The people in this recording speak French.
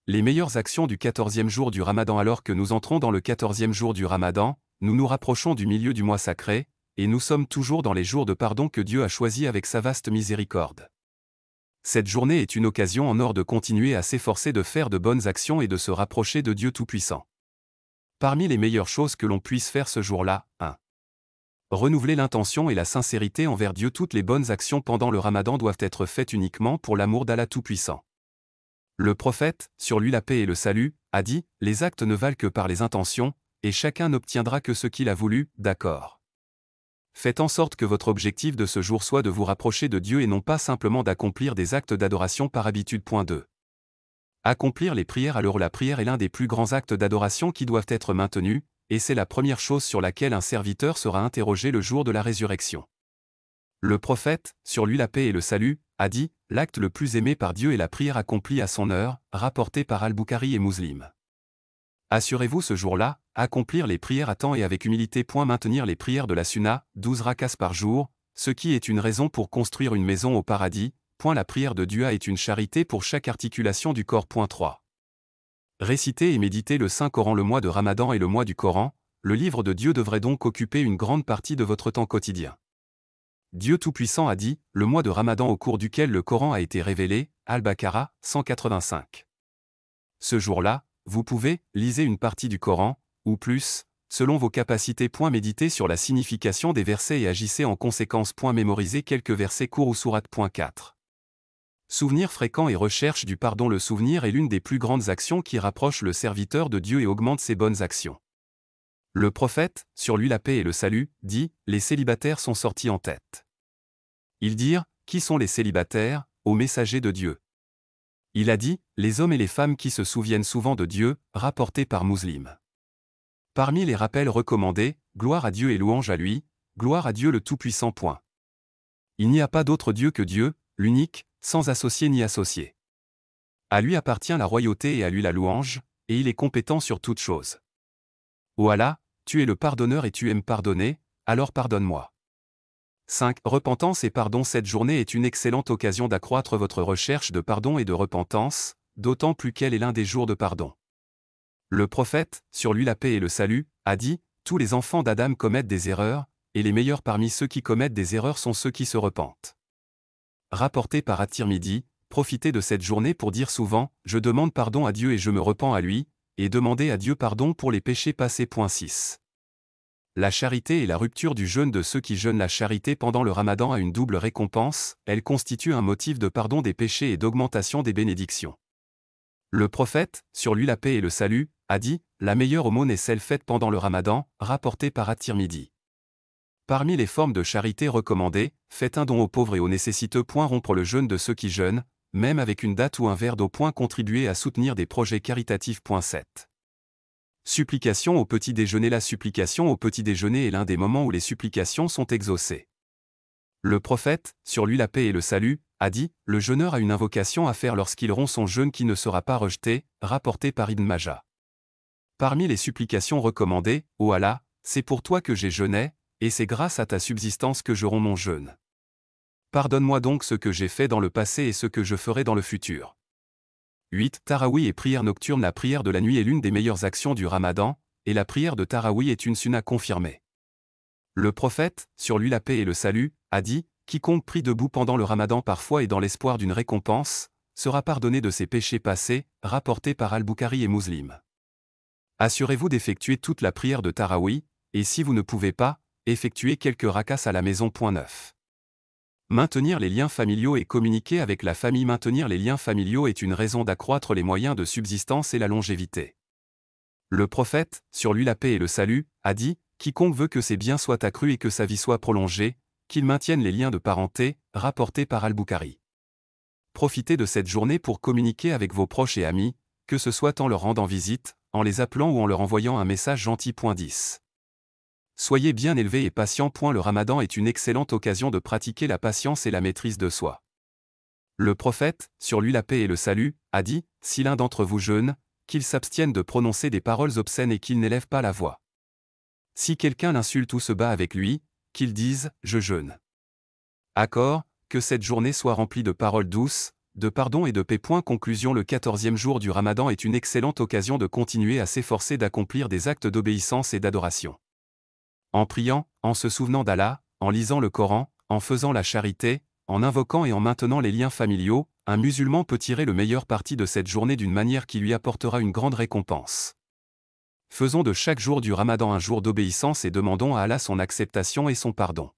Les meilleures actions du 14e jour du Ramadan. Alors que nous entrons dans le 14e jour du Ramadan, nous nous rapprochons du milieu du mois sacré, et nous sommes toujours dans les jours de pardon que Dieu a choisis avec sa vaste miséricorde. Cette journée est une occasion en or de continuer à s'efforcer de faire de bonnes actions et de se rapprocher de Dieu Tout-Puissant. Parmi les meilleures choses que l'on puisse faire ce jour-là, 1. Renouveler l'intention et la sincérité envers Dieu. Toutes les bonnes actions pendant le Ramadan doivent être faites uniquement pour l'amour d'Allah Tout-Puissant. Le prophète, sur lui la paix et le salut, a dit « Les actes ne valent que par les intentions, et chacun n'obtiendra que ce qu'il a voulu, d'accord. » Faites en sorte que votre objectif de ce jour soit de vous rapprocher de Dieu et non pas simplement d'accomplir des actes d'adoration par habitude. 2. Accomplir les prières à l'heure. La prière est l'un des plus grands actes d'adoration qui doivent être maintenus, et c'est la première chose sur laquelle un serviteur sera interrogé le jour de la résurrection. Le prophète, sur lui la paix et le salut, a dit « L'acte le plus aimé par Dieu est la prière accomplie à son heure », rapporté par Al-Bukhari et Muslim. Assurez-vous ce jour-là, accomplir les prières à temps et avec humilité. Maintenir les prières de la sunna, 12 rakas par jour, ce qui est une raison pour construire une maison au paradis. La prière de Dieu est une charité pour chaque articulation du corps. 3. Réciter et méditer le Saint-Coran. Le mois de Ramadan et le mois du Coran, le livre de Dieu devrait donc occuper une grande partie de votre temps quotidien. Dieu Tout-Puissant a dit, le mois de Ramadan au cours duquel le Coran a été révélé, Al-Baqarah, 185. Ce jour-là, vous pouvez liser une partie du Coran, ou plus, selon vos capacités. Méditez sur la signification des versets et agissez en conséquence. Mémorisez quelques versets courts ou sourates. 4. Souvenir fréquent et recherche du pardon. Le souvenir est l'une des plus grandes actions qui rapproche le serviteur de Dieu et augmente ses bonnes actions. Le prophète, sur lui la paix et le salut, dit « Les célibataires sont sortis en tête. » Ils dirent « Qui sont les célibataires, ô messager de Dieu ?» Il a dit « Les hommes et les femmes qui se souviennent souvent de Dieu », rapporté par Muslim. Parmi les rappels recommandés, gloire à Dieu et louange à lui, gloire à Dieu le Tout-Puissant. Il n'y a pas d'autre Dieu que Dieu, l'unique, sans associé ni associé. À lui appartient la royauté et à lui la louange, et il est compétent sur toutes choses. Ô Allah, tu es le pardonneur et tu aimes pardonner, alors pardonne-moi. 5. Repentance et pardon. Cette journée est une excellente occasion d'accroître votre recherche de pardon et de repentance, d'autant plus qu'elle est l'un des jours de pardon. Le prophète, sur lui la paix et le salut, a dit « Tous les enfants d'Adam commettent des erreurs, et les meilleurs parmi ceux qui commettent des erreurs sont ceux qui se repentent. » Rapporté par At-Tirmidhi, profitez de cette journée pour dire souvent « Je demande pardon à Dieu et je me repens à lui », et demandez à Dieu pardon pour les péchés passés. 6. La charité et la rupture du jeûne de ceux qui jeûnent. La charité pendant le Ramadan a une double récompense, elle constitue un motif de pardon des péchés et d'augmentation des bénédictions. Le prophète, sur lui la paix et le salut, a dit « La meilleure aumône est celle faite pendant le Ramadan », rapporté par At-Tirmidhi. Parmi les formes de charité recommandées, faites un don aux pauvres et aux nécessiteux. Rompre le jeûne de ceux qui jeûnent, même avec une date ou un verre d'eau. Contribuer à soutenir des projets caritatifs. 7. Supplication au petit déjeuner. La supplication au petit déjeuner est l'un des moments où les supplications sont exaucées. Le prophète, sur lui la paix et le salut, a dit « Le jeûneur a une invocation à faire lorsqu'il rompt son jeûne qui ne sera pas rejeté », rapporté par Ibn Majah. Parmi les supplications recommandées, « Ô Allah, c'est pour toi que j'ai jeûné, et c'est grâce à ta subsistance que je romps mon jeûne. Pardonne-moi donc ce que j'ai fait dans le passé et ce que je ferai dans le futur. » 8. Tarawi et prière nocturne. La prière de la nuit est l'une des meilleures actions du Ramadan, et la prière de Tarawi est une sunna confirmée. Le prophète, sur lui la paix et le salut, a dit « Quiconque prie debout pendant le Ramadan parfois et dans l'espoir d'une récompense, sera pardonné de ses péchés passés », rapporté par Al-Bukhari et Muslim. Assurez-vous d'effectuer toute la prière de Tarawi, et si vous ne pouvez pas, effectuez quelques rakas à la maison. 9. Maintenir les liens familiaux et communiquer avec la famille. Maintenir les liens familiaux est une raison d'accroître les moyens de subsistance et la longévité. Le prophète, sur lui la paix et le salut, a dit « Quiconque veut que ses biens soient accrus et que sa vie soit prolongée, qu'il maintienne les liens de parenté », rapporté par Al-Bukhari. Profitez de cette journée pour communiquer avec vos proches et amis, que ce soit en leur rendant visite, en les appelant ou en leur envoyant un message gentil. 10. Soyez bien élevés et patients. Le Ramadan est une excellente occasion de pratiquer la patience et la maîtrise de soi. Le prophète, sur lui la paix et le salut, a dit « Si l'un d'entre vous jeûne, qu'il s'abstienne de prononcer des paroles obscènes et qu'il n'élève pas la voix. Si quelqu'un l'insulte ou se bat avec lui, qu'il dise « Je jeûne ». Accord, que cette journée soit remplie de paroles douces, de pardon et de paix. Conclusion. Le 14e jour du Ramadan est une excellente occasion de continuer à s'efforcer d'accomplir des actes d'obéissance et d'adoration. En priant, en se souvenant d'Allah, en lisant le Coran, en faisant la charité, en invoquant et en maintenant les liens familiaux, un musulman peut tirer le meilleur parti de cette journée d'une manière qui lui apportera une grande récompense. Faisons de chaque jour du Ramadan un jour d'obéissance et demandons à Allah son acceptation et son pardon.